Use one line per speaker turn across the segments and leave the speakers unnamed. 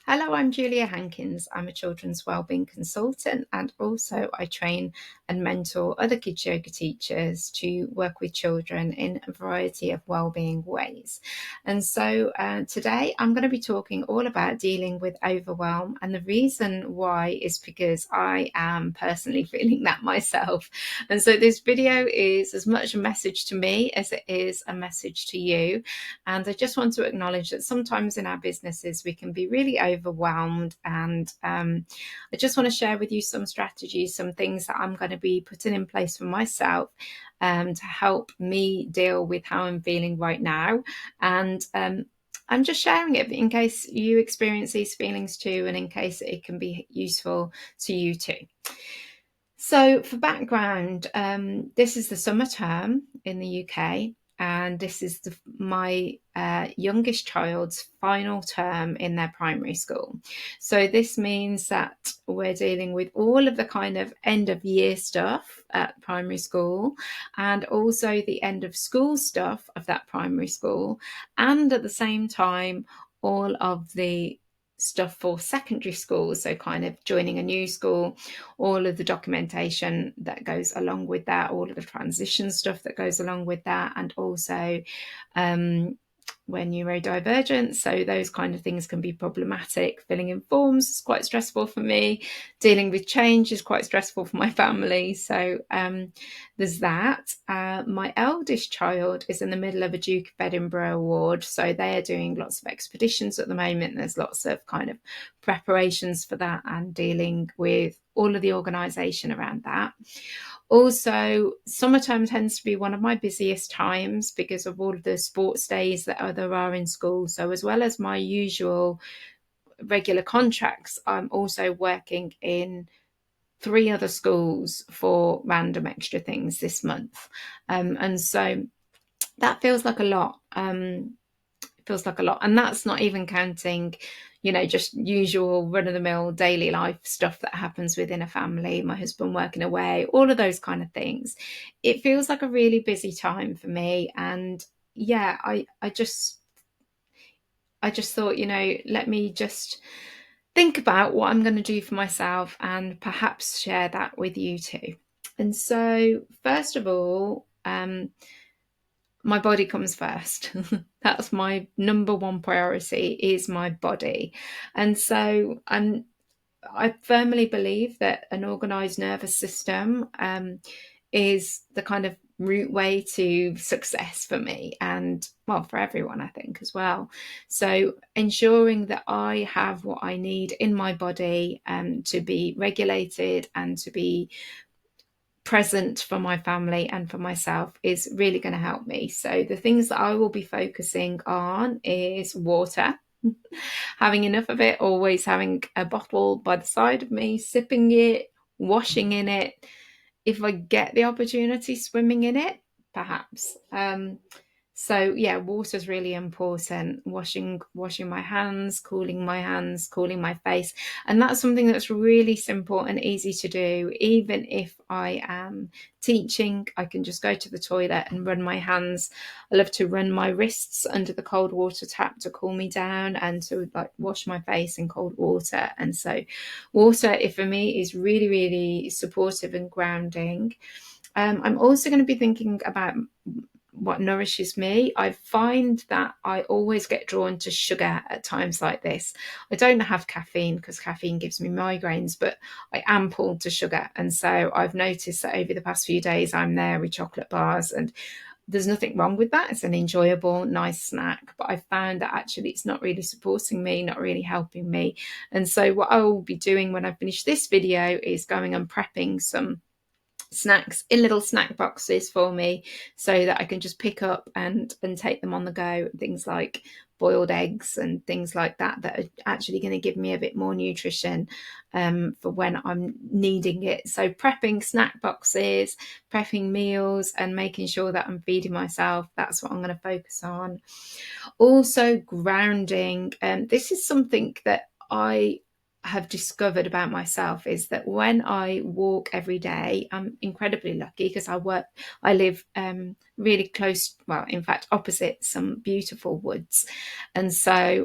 Hello, I'm Julia Hankins. I'm a children's wellbeing consultant, and also I train and mentor other kids yoga teachers to work with children in a variety of wellbeing ways. And so today I'm going to be talking all about dealing with overwhelm, and the reason why is because I am personally feeling that myself. And so this video is as much a message to me as it is a message to you. And I just want to acknowledge that sometimes in our businesses we can be really overwhelmed. And I just want to share with you some strategies, some things that I'm going to be putting in place for myself to help me deal with how I'm feeling right now. And I'm just sharing it in case you experience these feelings too, and in case it can be useful to you too. So for background, this is the summer term in the UK, and this is my youngest child's final term in their primary school. So this means that we're dealing with all of the kind of end of year stuff at primary school, and also the end of school stuff of that primary school, and at the same time all of the stuff for secondary schools, so kind of joining a new school, all of the documentation that goes along with that, all of the transition stuff that goes along with that, and also we're neurodivergent, so those kind of things can be problematic. Filling in forms is quite stressful for me. Dealing with change is quite stressful for my family. So there's that. My eldest child is in the middle of a Duke of Edinburgh award, so they are doing lots of expeditions at the moment. There's lots of kind of preparations for that and dealing with all of the organisation around that. Also, summertime tends to be one of my busiest times because of all of the sports days that there are in school. So as well as my usual regular contracts, I'm also working in 3 other schools for random extra things this month. And so that feels like a lot. Feels like a lot. And that's not even counting, just usual run-of-the-mill daily life stuff that happens within a family, my husband working away, all of those kind of things. It feels like a really busy time for me. And yeah, I just thought, let me just think about what I'm going to do for myself and perhaps share that with you too. And so first of all, my body comes first. That's my number one priority, is my body. And so I firmly believe that an organized nervous system is the kind of root way to success for me, and well, for everyone, I think, as well. So ensuring that I have what I need in my body to be regulated and to be present for my family and for myself is really going to help me. So the things that I will be focusing on is water, having enough of it, always having a bottle by the side of me, sipping it, washing in it. If I get the opportunity, swimming in it, perhaps. So yeah, water is really important. Washing my hands, cooling my face. And that's something that's really simple and easy to do. Even if I am teaching, I can just go to the toilet and run my hands. I love to run my wrists under the cold water tap to cool me down, and to wash my face in cold water. And so water, for me, is really, really supportive and grounding. I'm also going to be thinking about what nourishes me. I find that I always get drawn to sugar at times like this. I don't have caffeine because caffeine gives me migraines, but I am pulled to sugar. And so I've noticed that over the past few days I'm there with chocolate bars, and there's nothing wrong with that. It's an enjoyable, nice snack. But I found that actually it's not really supporting me, not really helping me. And so what I will be doing when I finish this video is going and prepping some snacks in little snack boxes for me, so that I can just pick up and take them on the go. Things like boiled eggs and things like that that are actually going to give me a bit more nutrition for when I'm needing it. So prepping snack boxes, prepping meals, and making sure that I'm feeding myself, that's what I'm going to focus on. Also grounding. This is something that I have discovered about myself, is that when I walk every day, I'm incredibly lucky because I live really close, well, in fact, opposite some beautiful woods. And so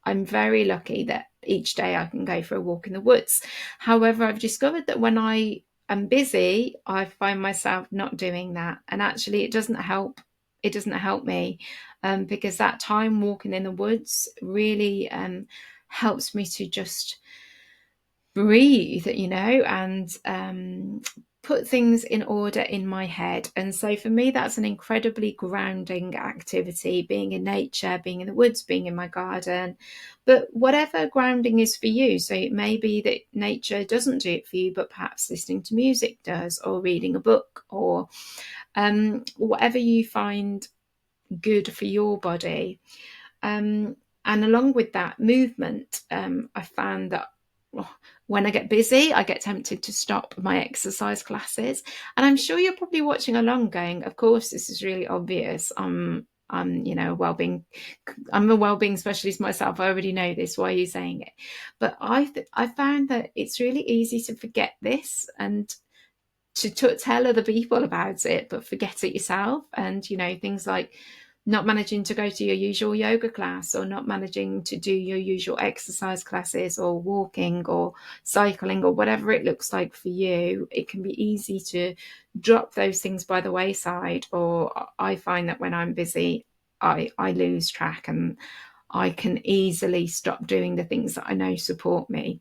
I'm very lucky that each day I can go for a walk in the woods. However, I've discovered that when I am busy, I find myself not doing that. And actually, it doesn't help. It doesn't help me, because that time walking in the woods really helps me to just breathe, and put things in order in my head. And so for me, that's an incredibly grounding activity, being in nature, being in the woods, being in my garden. But whatever grounding is for you, so it may be that nature doesn't do it for you, but perhaps listening to music does, or reading a book, or whatever you find good for your body. And along with that movement, I found that when I get busy, I get tempted to stop my exercise classes. And I'm sure you're probably watching along going, of course, this is really obvious. I'm a well-being specialist myself. I already know this. Why are you saying it? But I found that it's really easy to forget this and to tell other people about it, but forget it yourself. And things like not managing to go to your usual yoga class, or not managing to do your usual exercise classes, or walking or cycling, or whatever it looks like for you. It can be easy to drop those things by the wayside. Or I find that when I'm busy, I lose track, and I can easily stop doing the things that I know support me.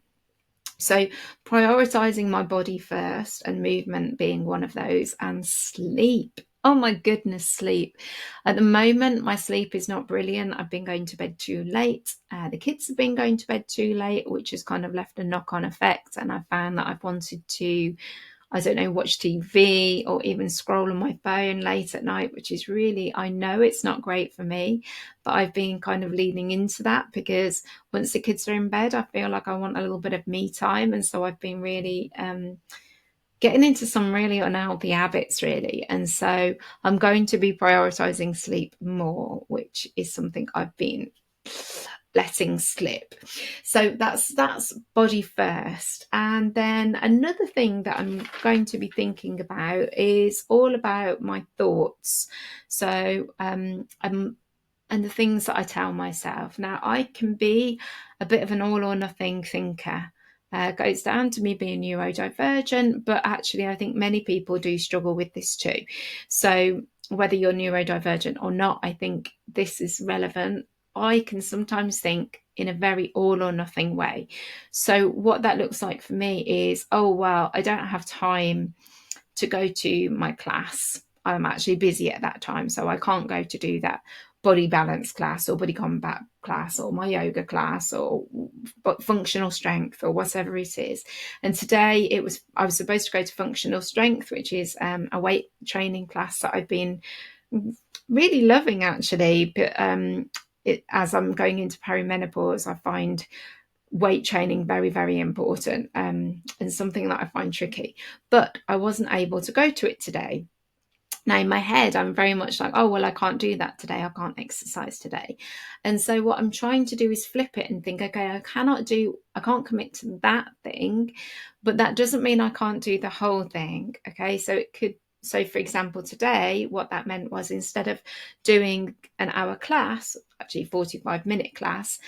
So prioritizing my body first, and movement being one of those, and sleep. Oh my goodness, sleep. At the moment, my sleep is not brilliant. I've been going to bed too late. The kids have been going to bed too late, which has kind of left a knock-on effect. And I found that I've wanted to, I don't know, watch TV or even scroll on my phone late at night, which is really, I know it's not great for me, but I've been kind of leaning into that, because once the kids are in bed, I feel like I want a little bit of me time. And so I've been really getting into some really unhealthy habits, really. And so I'm going to be prioritizing sleep more, which is something I've been letting slip. So that's body first. And then another thing that I'm going to be thinking about is all about my thoughts. So and the things that I tell myself. Now, I can be a bit of an all or nothing thinker. Goes down to me being neurodivergent, but actually I think many people do struggle with this too. So whether you're neurodivergent or not, I think this is relevant. I can sometimes think in a very all or nothing way. So what that looks like for me is, oh, well, I don't have time to go to my class. I'm actually busy at that time, so I can't go to do that body balance class, or body combat class, or my yoga class, or functional strength, or whatever it is. And today I was supposed to go to functional strength, which is a weight training class that I've been really loving, actually. But as I'm going into perimenopause, I find weight training very, very important, and something that I find tricky. But I wasn't able to go to it today. Now, in my head, I'm very much like, oh, well, I can't do that today. I can't exercise today. And so what I'm trying to do is flip it and think, okay, I can't commit to that thing, but that doesn't mean I can't do the whole thing. Okay. So for example, today, what that meant was, instead of doing an hour class, actually 45-minute class,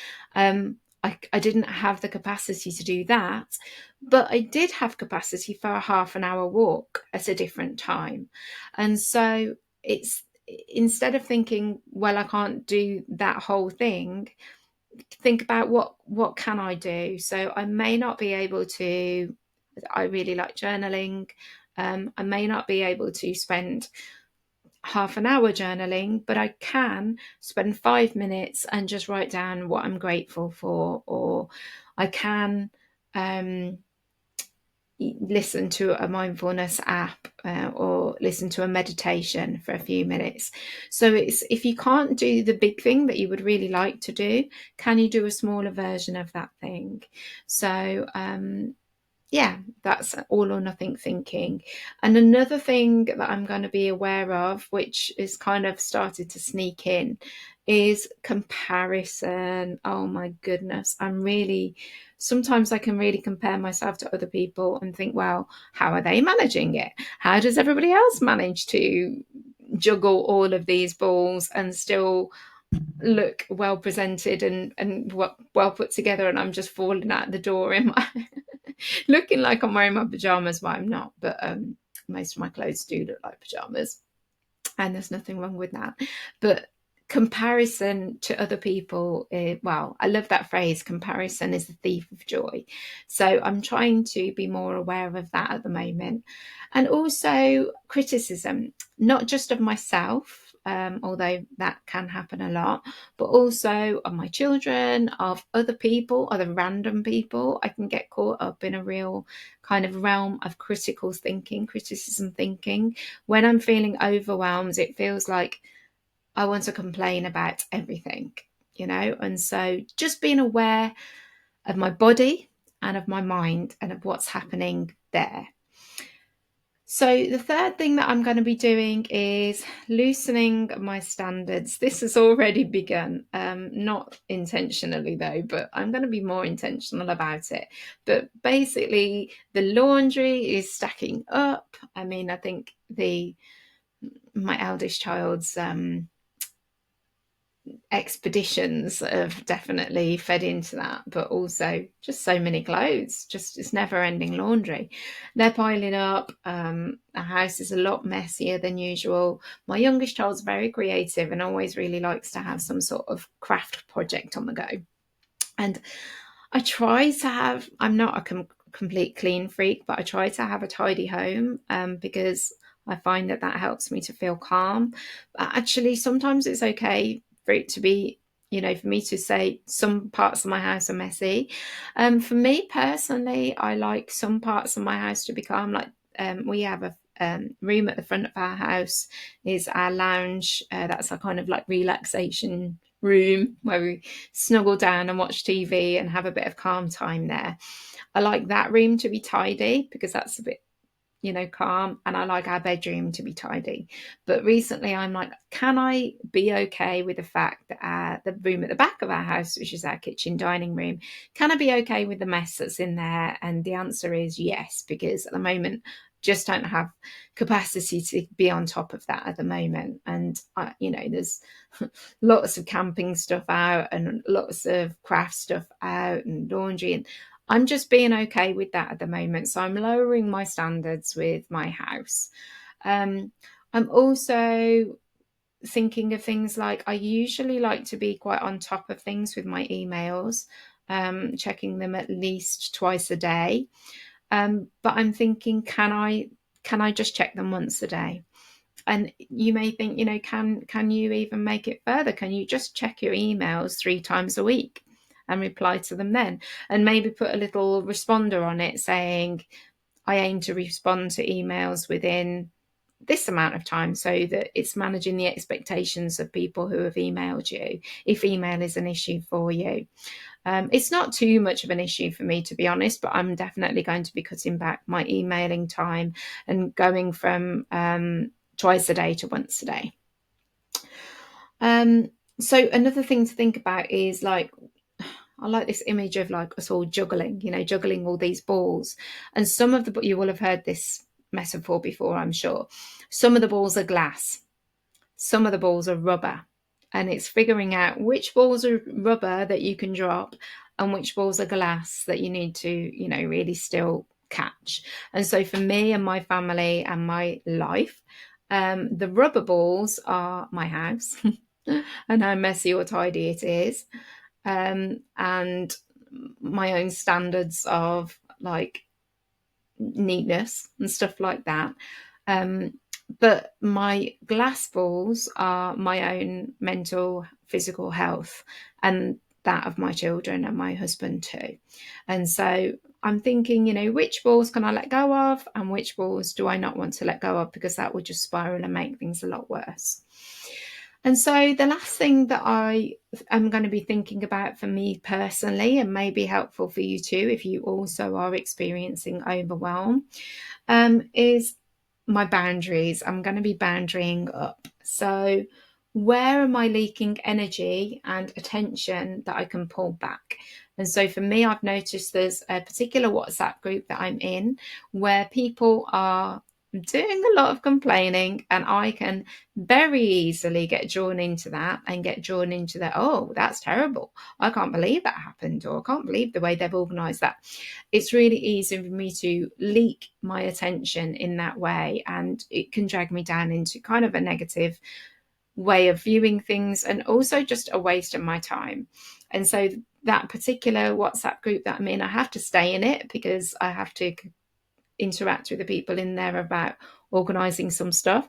I didn't have the capacity to do that, but I did have capacity for a half an hour walk at a different time. And so it's, instead of thinking, well, I can't do that whole thing, think about what can I do. So I may not be able to, I really like journaling. I may not be able to spend half an hour journaling, but I can spend 5 minutes and just write down what I'm grateful for. Or I can listen to a mindfulness app, or listen to a meditation for a few minutes. So it's, if you can't do the big thing that you would really like to do, can you do a smaller version of that thing? So yeah, that's all or nothing thinking. And another thing that I'm going to be aware of, which is kind of started to sneak in, is comparison. Oh my goodness. Sometimes I can really compare myself to other people and think, well, how are they managing it? How does everybody else manage to juggle all of these balls and still look well presented and well put together, and I'm just falling out the door in my looking like I'm wearing my pajamas. Well, I'm not, but most of my clothes do look like pajamas, and there's nothing wrong with that. But comparison to other people, well, I love that phrase, comparison is the thief of joy. So I'm trying to be more aware of that at the moment. And also criticism, not just of myself, although that can happen a lot, but also of my children, of other people, other random people. I can get caught up in a real kind of realm of critical thinking, criticism thinking. When I'm feeling overwhelmed, it feels like I want to complain about everything, And so just being aware of my body and of my mind and of what's happening there. So the third thing that I'm going to be doing is loosening my standards. This has already begun, not intentionally though, but I'm going to be more intentional about it. But basically, the laundry is stacking up. I mean, I think my eldest child's expeditions have definitely fed into that, but also just so many clothes, just it's never ending laundry. They're piling up. The house is a lot messier than usual. My youngest child's very creative and always really likes to have some sort of craft project on the go. And I try to have, I'm not a complete clean freak, but I try to have a tidy home because I find that helps me to feel calm. But actually, sometimes it's okay for it to be, for me to say some parts of my house are messy. For me personally, I like some parts of my house to be calm. Like we have a room at the front of our house is our lounge. That's a kind of like relaxation room where we snuggle down and watch TV and have a bit of calm time there. I like that room to be tidy because that's a bit, calm, and I like our bedroom to be tidy. But recently I'm like, can I be okay with the fact that the room at the back of our house, which is our kitchen dining room, can I be okay with the mess that's in there? And the answer is yes, because at the moment just don't have capacity to be on top of that at the moment. And there's lots of camping stuff out and lots of craft stuff out and laundry, and I'm just being okay with that at the moment. So I'm lowering my standards with my house. I'm also thinking of things like I usually like to be quite on top of things with my emails, checking them at least twice a day. But I'm thinking, can I just check them once a day? And you may think, can you even make it further? Can you just check your emails 3 times a week and reply to them then? And maybe put a little responder on it saying, I aim to respond to emails within this amount of time, so that it's managing the expectations of people who have emailed you, if email is an issue for you. It's not too much of an issue for me, to be honest, but I'm definitely going to be cutting back my emailing time and going from twice a day to once a day. So another thing to think about is like, I like this image of like us all juggling, juggling all these balls. And some of you will have heard this metaphor before, I'm sure. Some of the balls are glass, some of the balls are rubber. And it's figuring out which balls are rubber that you can drop and which balls are glass that you need to, really still catch. And so for me and my family and my life, the rubber balls are my house and how messy or tidy it is, and my own standards of like neatness and stuff like that. But my glass balls are my own mental, physical health and that of my children and my husband too. And so I'm thinking, which balls can I let go of and which balls do I not want to let go of, because that would just spiral and make things a lot worse. And so the last thing that I am going to be thinking about for me personally, and may be helpful for you too if you also are experiencing overwhelm, is my boundaries. I'm going to be boundarying up. So where am I leaking energy and attention that I can pull back? And so for me, I've noticed there's a particular WhatsApp group that I'm in where people are doing a lot of complaining, and I can very easily get drawn into that and get drawn into that. Oh, that's terrible. I can't believe that happened, or I can't believe the way they've organized that. It's really easy for me to leak my attention in that way, and it can drag me down into kind of a negative way of viewing things, and also just a waste of my time. And so that particular WhatsApp group that I'm in, I have to stay in it because I have to interact with the people in there about organizing some stuff.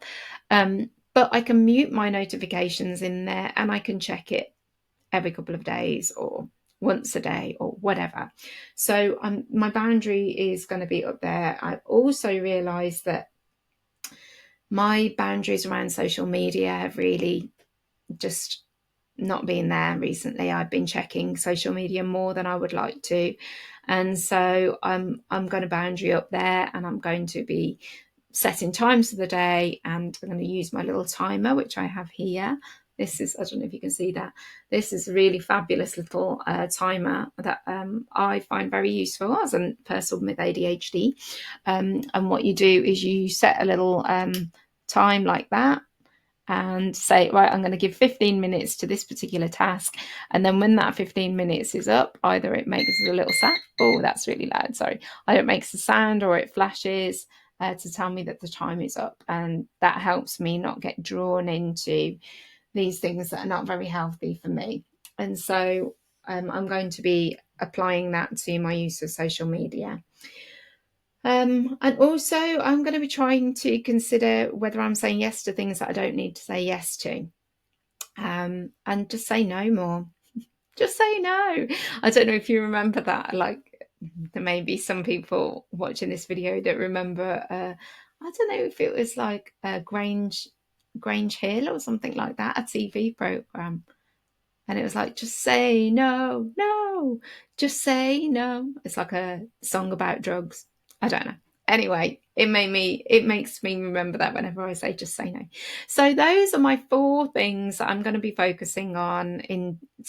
But I can mute my notifications in there, and I can check it every couple of days or once a day or whatever. So my boundary is going to be up there. I also realized that my boundaries around social media have really just not been there recently. I've been checking social media more than I would like to. And so I'm going to boundary up there, and I'm going to be setting times for the day, and I'm going to use my little timer, which I have here. This is, I don't know if you can see that. This is a really fabulous little timer that I find very useful as a person with ADHD. And what you do is you set a little time like that, and say, right, I'm going to give 15 minutes to this particular task. And then when that 15 minutes is up, either it makes a little sound. Oh, that's really loud. Sorry. Either it makes a sound or it flashes to tell me that the time is up. And that helps me not get drawn into these things that are not very healthy for me. And so I'm going to be applying that to my use of social media. And also, I'm going to be trying to consider whether I'm saying yes to things that I don't need to say yes to, and just say no more. Just say no. I don't know if you remember that. Like, there may be some people watching this video that remember. I don't know if it was like Grange Hill or something like that, a TV program. And it was like, just say no, no, just say no. It's like a song about drugs. I don't know. Anyway, it makes me remember that whenever I say just say no. So those are my 4 things that I'm going to be focusing on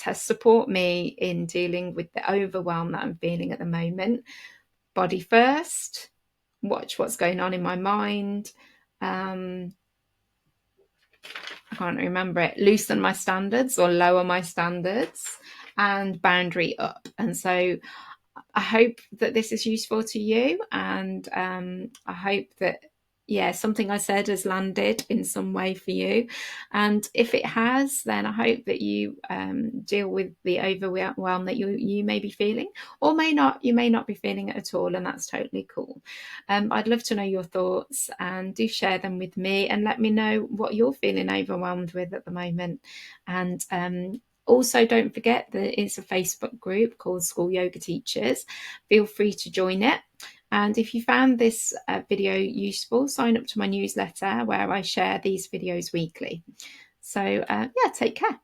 to support me in dealing with the overwhelm that I'm feeling at the moment. Body first, watch what's going on in my mind. I can't remember it, loosen my standards or lower my standards, and boundary up. And so I hope that this is useful to you, and I hope that, yeah, something I said has landed in some way for you. And if it has, then I hope that you deal with the overwhelm that you may be feeling, or you may not be feeling it at all, and that's totally cool. I'd love to know your thoughts, and do share them with me, and let me know what you're feeling overwhelmed with at the moment. And also, don't forget that it's a Facebook group called School Yoga Teachers. Feel free to join it. And if you found this video useful, sign up to my newsletter where I share these videos weekly. So yeah, take care.